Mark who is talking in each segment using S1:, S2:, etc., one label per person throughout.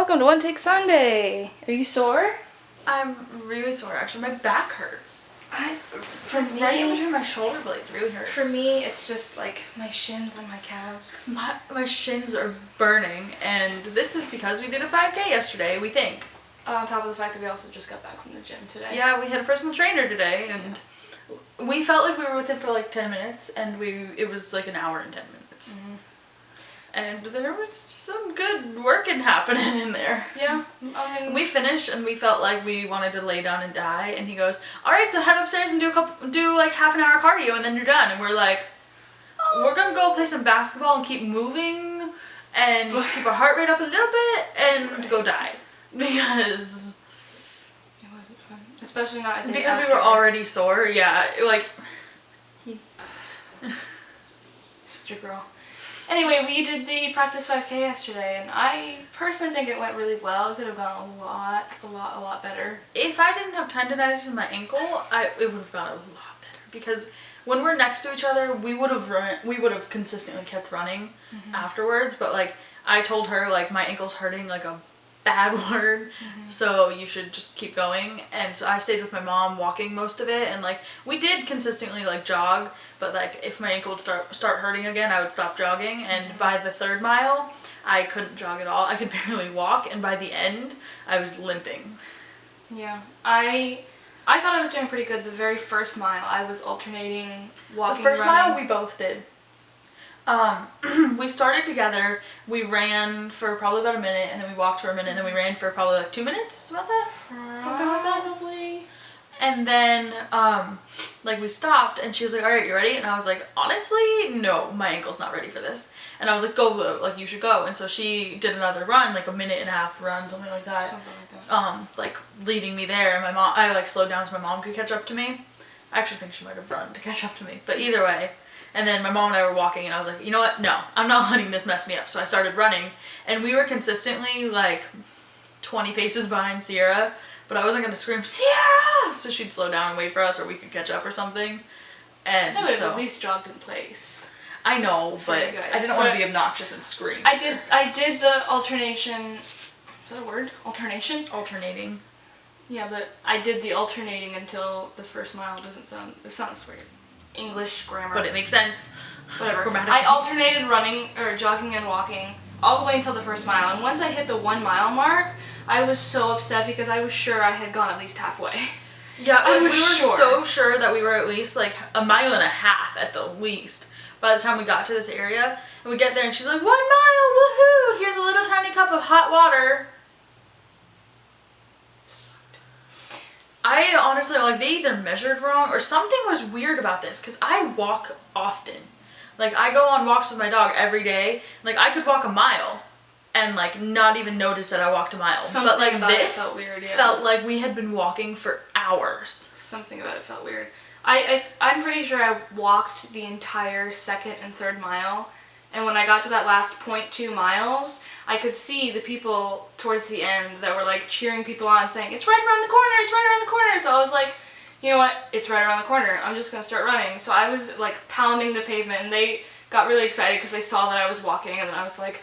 S1: Welcome to One Take Sunday. Are you sore?
S2: I'm really sore actually. My back hurts.
S1: From
S2: Right in between my shoulder blades really hurts.
S1: For me, it's just like my shins and my calves.
S2: My shins are burning, and this is because we did a 5K yesterday, we think.
S1: On top of the fact that we also just got back from the gym today.
S2: Yeah, we had a personal trainer today, and we felt like we were with him for like 10 minutes, and it was like an hour and 10 minutes. Mm-hmm. And there was some good working happening in there.
S1: Yeah, I mean,
S2: we finished and we felt like we wanted to lay down and die, and he goes, "All right, so head upstairs and do like half an hour cardio, and then you're done." And we're like, "We're gonna go play some basketball and keep moving, and keep our heart rate up a little bit, and go die," because
S1: it wasn't fun, especially not. I think
S2: because we were already sore. Yeah, like
S1: just your girl. Anyway, we did the practice 5K yesterday, and I personally think it went really well. It could have gone a lot better.
S2: If I didn't have tendonitis in my ankle, it would have gone a lot better, because when we're next to each other, we would have consistently kept running afterwards. But like I told her, like, my ankle's hurting like a bad word, so you should just keep going. And so I stayed with my mom walking most of it, and like we did consistently like jog, but like if my ankle would start hurting again, I would stop jogging, and by the 3rd mile I couldn't jog at all. I could barely walk, and by the end I was limping.
S1: Yeah, I thought I was doing pretty good. The very first mile I was alternating walking.
S2: The first
S1: running.
S2: mile we both did. We started together, we ran for probably about a minute, and then we walked for a minute, and then we ran for probably like 2 minutes, about that? Something like that.
S1: Probably.
S2: And then, like, we stopped, and she was like, "All right, you ready?" And I was like, "Honestly, no, my ankle's not ready for this." And I was like, "Go, like, you should go." And so she did another run, like a 1.5-minute run, something like that.
S1: Something like that.
S2: Like, leading me there, and I like slowed down so my mom could catch up to me. I actually think she might have run to catch up to me, but either way. And then my mom and I were walking, and I was like, "You know what? No, I'm not letting this mess me up." So I started running, and we were consistently like 20 paces behind Sierra, but I wasn't going to scream, "Sierra!" so she'd slow down and wait for us, or we could catch up or something. And
S1: I would have
S2: so
S1: at least jogged in place.
S2: I know, but I didn't want to be obnoxious and scream.
S1: I did the alternation. Is that a word? Alternation?
S2: Alternating.
S1: Yeah, but I did the alternating until the first mile. It sounds weird. English grammar.
S2: But it makes sense.
S1: Whatever. I alternated running, or jogging and walking, all the way until the first mile. And once I hit the 1 mile mark, I was so upset because I was sure I had gone at least halfway.
S2: Yeah,
S1: we were
S2: so sure that we were at least like 1.5 miles at the least by the time we got to this area. And we get there, and she's like, 1 mile, woohoo! Here's a little tiny cup of hot water. I honestly, like, they either measured wrong or something was weird about this, because I walk often. Like, I go on walks with my dog every day. Like, I could walk 1 mile and, like, not even notice that I walked 1 mile. But, like, this
S1: felt weird, yeah.
S2: Felt like we had been walking for hours.
S1: Something about it felt weird. I'm pretty sure I walked the entire 2nd and 3rd mile, and when I got to that last 0.2 miles, I could see the people towards the end that were like cheering people on, saying, "It's right around the corner, it's right around the corner." So I was like, you know what, it's right around the corner, I'm just gonna start running. So I was like pounding the pavement, and they got really excited because they saw that I was walking, and then I was like,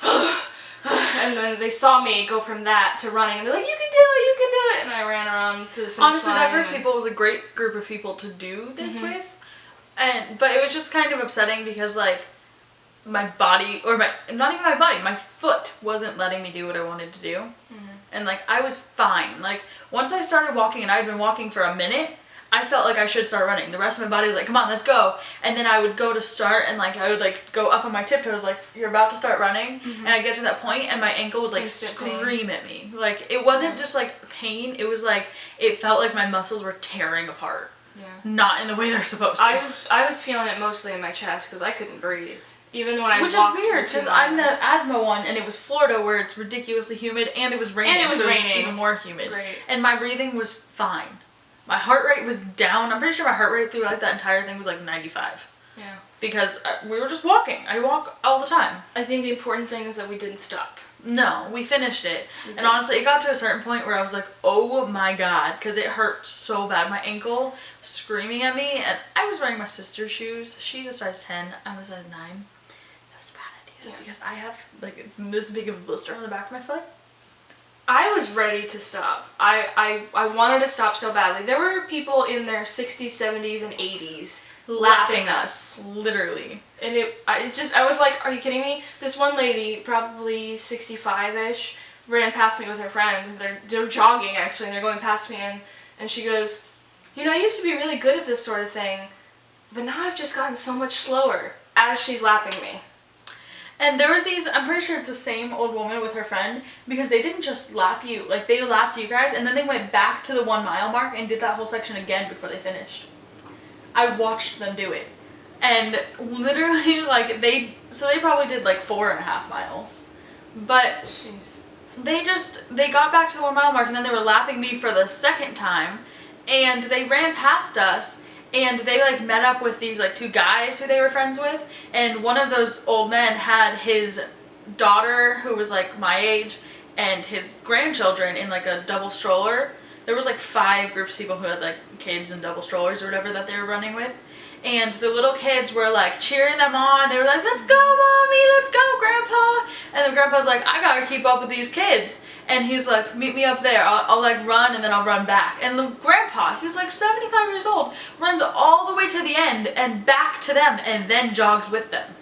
S1: and then they saw me go from that to running, and they're like, "You can do it, you can do it," and I ran around to the finish line.
S2: Honestly, that group of people was a great group of people to do this with, but it was just kind of upsetting because, like, my body, or not even my body, my foot wasn't letting me do what I wanted to do. And like, I was fine. Like, once I started walking, and I had been walking for a minute, I felt like I should start running. The rest of my body was like, "Come on, let's go." And then I would go to start, and like, I would like go up on my tiptoes, like, "You're about to start running." And I get to that point, and my ankle would like scream at me. Like, it wasn't just like pain, it was like, it felt like my muscles were tearing apart.
S1: Yeah.
S2: Not in the way they're supposed to.
S1: I was feeling it mostly in my chest because I couldn't breathe. Even when I
S2: Which
S1: walked,
S2: is weird, because I'm the asthma one, and it was Florida where it's ridiculously humid, and it was raining, so it was even more humid.
S1: Great.
S2: And my breathing was fine. My heart rate was down. I'm pretty sure my heart rate through like that entire thing was like 95.
S1: Yeah. Because
S2: we were just walking. I walk all the time.
S1: I think the important thing is that we didn't stop.
S2: No, we finished it. And honestly, it got to a certain point where I was like, "Oh my god," because it hurt so bad. My ankle screaming at me, and I was wearing my sister's shoes. She's a size 10. I'm a size 9. Yeah. Because I have like this big of a blister on the back of my foot.
S1: I was ready to stop. I wanted to stop so badly. There were people in their 60s, 70s, and 80s lapping us.
S2: Literally.
S1: And I was like, are you kidding me? This one lady, probably 65-ish, ran past me with her friend. They're jogging, actually, and they're going past me, and she goes, I used to be really good at this sort of thing, but now I've just gotten so much slower, as she's lapping me.
S2: And there was I'm pretty sure it's the same old woman with her friend, because they didn't just lap you, like they lapped you guys, and then they went back to the 1 mile mark and did that whole section again before they finished. I watched them do it. And literally, like, they probably did like 4.5 miles. But
S1: Jeez.
S2: they got back to the 1 mile mark, and then they were lapping me for the second time, and they ran past us. And they like met up with these like 2 guys who they were friends with, and one of those old men had his daughter who was like my age and his grandchildren in like a double stroller. There was like 5 groups of people who had like kids in double strollers or whatever that they were running with. And the little kids were like cheering them on. They were like, "Let's go, Mommy, let's go, Grandpa." And the grandpa's like, "I gotta keep up with these kids." And he's like, "Meet me up there. I'll like run and then I'll run back." And the grandpa, he's like 75 years old, runs all the way to the end and back to them and then jogs with them.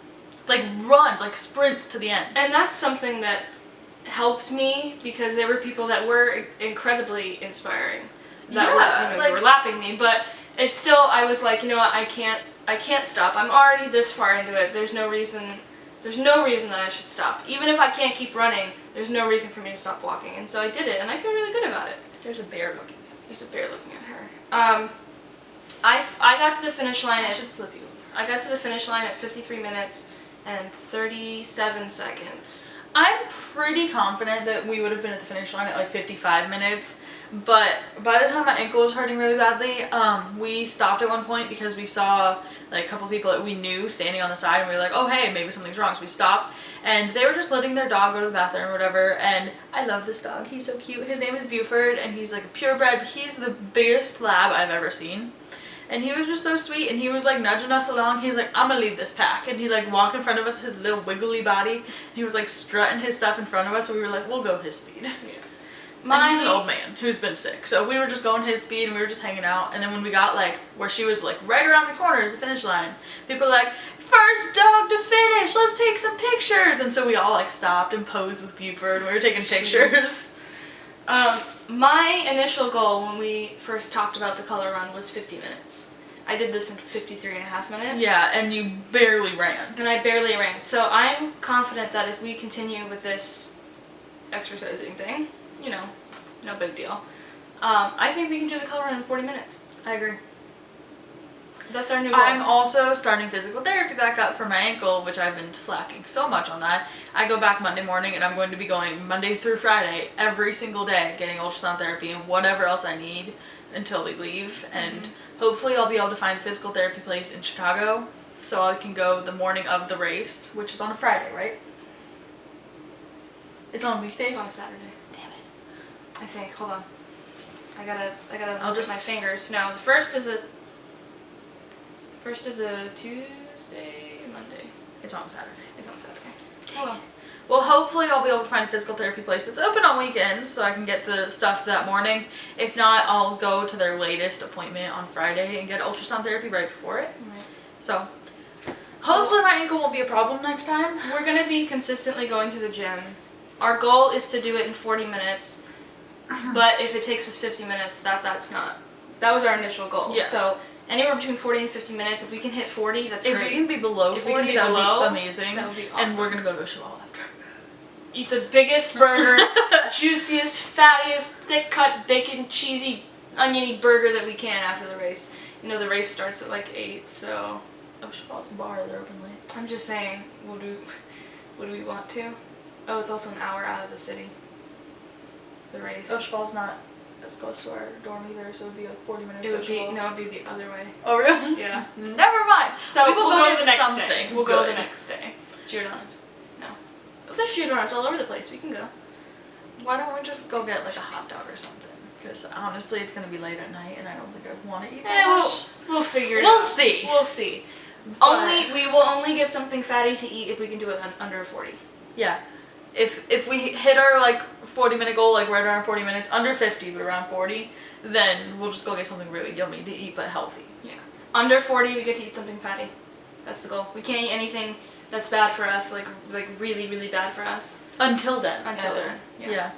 S2: Like runs, like sprints to the end.
S1: And that's something that helped me, because there were people that were incredibly inspiring. That they were lapping me, but it's still, I was like, I can't stop. I'm already this far into it. There's no reason that I should stop. Even if I can't keep running, there's no reason for me to stop walking. And so I did it, and I feel really good about it.
S2: There's a bear looking at me.
S1: There's a bear looking at her. I got to the finish line.
S2: I should flip you over.
S1: I got to the finish line at 53 minutes and 37 seconds.
S2: I'm pretty confident that we would have been at the finish line at like 55 minutes. But by the time my ankle was hurting really badly, we stopped at one point because we saw like a couple people that we knew standing on the side, and we were like, "Oh hey, maybe something's wrong." So we stopped, and they were just letting their dog go to the bathroom or whatever. And I love this dog. He's so cute. His name is Buford, and he's like a purebred. He's the biggest lab I've ever seen. And he was just so sweet, and he was like nudging us along. He's like, "I'm gonna lead this pack," and he like walked in front of us, his little wiggly body, and he was like strutting his stuff in front of us, so we were like, "We'll go his speed."
S1: Yeah.
S2: And he's an old man who's been sick, so we were just going his speed, and we were just hanging out. And then when we got like where she was like right around the corner is the finish line, people were like, "First dog to finish, let's take some pictures." And so we all like stopped and posed with Buford, and we were taking pictures.
S1: My initial goal when we first talked about the color run was 50 minutes. I did this in 53.5 minutes.
S2: Yeah, and you barely ran.
S1: And I barely ran. So I'm confident that if we continue with this exercising thing, no big deal. I think we can do the color run in 40 minutes.
S2: I agree.
S1: That's our new goal.
S2: I'm also starting physical therapy back up for my ankle, which I've been slacking so much on that. I go back Monday morning, and I'm going to be going Monday through Friday every single day, getting ultrasound therapy and whatever else I need until we leave. And hopefully I'll be able to find a physical therapy place in Chicago so I can go the morning of the race, which is on a Friday, right? It's on a weekday?
S1: It's on a Saturday.
S2: Damn it.
S1: I think. Hold on. I gotta
S2: I'll
S1: look
S2: just-
S1: at my fingers. No, the first is a Tuesday, Monday.
S2: It's on Saturday.
S1: It's on Saturday. Hold on.
S2: Well, hopefully I'll be able to find a physical therapy place that's open on weekends so I can get the stuff that morning. If not, I'll go to their latest appointment on Friday and get ultrasound therapy right before it.
S1: Right.
S2: So hopefully my ankle won't be a problem next time.
S1: We're gonna be consistently going to the gym. Our goal is to do it in 40 minutes, but if it takes us 50 minutes, that was our initial goal.
S2: Yeah.
S1: So anywhere between 40 and 50 minutes, if we can hit 40, that's
S2: If
S1: great.
S2: we can be below 40, that would be amazing.
S1: That would be
S2: And
S1: awesome.
S2: we're gonna go to a Shalal after.
S1: Eat the biggest burger, juiciest, fattiest, thick-cut, bacon, cheesy, oniony burger that we can after the race. The race starts at like 8, so
S2: Oh, Shalal's bar, they're open late.
S1: I'm just saying, would we want to? Oh, it's also an hour out of the city. The race.
S2: Oh, Shalal's not as close to our dorm either, so it would be like 40 minutes.
S1: It would be the other way.
S2: Oh, really?
S1: Yeah.
S2: Never mind.
S1: So
S2: we will
S1: go
S2: do
S1: the next
S2: something.
S1: day. We'll go
S2: Good.
S1: the next day. Giordano's. No. There's Giordano's all over the place. We can go.
S2: Why don't we just go get like a hot dog or something? Because honestly, it's gonna be late at night, and I don't think I want to eat that much.
S1: We'll figure it
S2: We'll
S1: out.
S2: see.
S1: We'll see.
S2: But-
S1: We will only get something fatty to eat if we can do it under 40.
S2: Yeah. if we hit our like 40-minute goal, like right around 40 minutes, under 50 but around 40, then we'll just go get something really yummy to eat but healthy.
S1: Yeah. Under 40, we get to eat something fatty. That's the goal. We can't eat anything that's bad for us, like really, really bad for us.
S2: Until then.
S1: Until then.
S2: Yeah.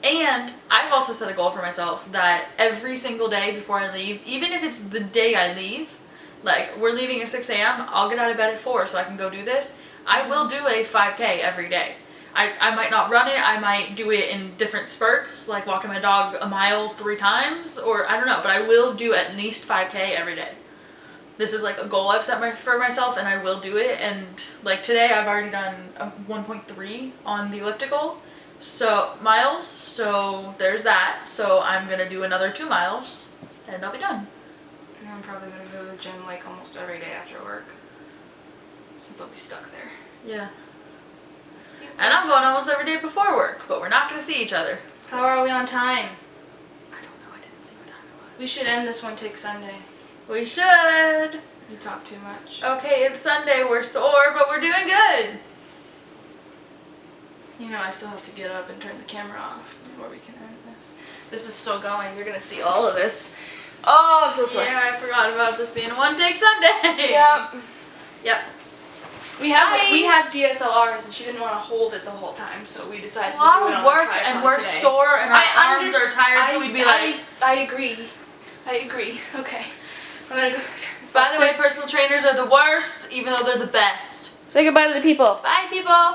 S2: And I've also set a goal for myself that every single day before I leave, even if it's the day I leave, like we're leaving at 6 a.m., I'll get out of bed at 4 so I can go do this. I will do a 5K every day. I might not run it, I might do it in different spurts, like walking my dog a mile 3 times, or I don't know, but I will do at least 5K every day. This is like a goal I've set for myself, and I will do it. And like today I've already done 1.3 on the elliptical miles, so there's that. So I'm gonna do another 2 miles and I'll be done.
S1: And I'm probably gonna go to the gym like almost every day after work, since I'll be stuck there.
S2: Yeah. And I'm going almost every day before work, but we're not gonna see each other.
S1: How are we on time?
S2: I don't know, I didn't see what time it was.
S1: We should end this one, take Sunday.
S2: We should.
S1: You talk too much.
S2: Okay, it's Sunday, we're sore, but we're doing good.
S1: You know I still have to get up and turn the camera off before we can end this. This is still going, you're gonna see all of this. Oh, I'm so sorry.
S2: Yeah, I forgot about this being a one-take Sunday.
S1: Yep.
S2: Yep.
S1: We have DSLRs, and she didn't want to hold it the whole time, so we decided
S2: A lot
S1: to do it
S2: of
S1: on
S2: work,
S1: a tripod
S2: and we're
S1: today.
S2: sore, and our arms are tired, so we'd be like...
S1: I agree. Okay. I'm gonna go.
S2: By the way, personal trainers are the worst, even though they're the best.
S1: Say goodbye to the people.
S2: Bye, people.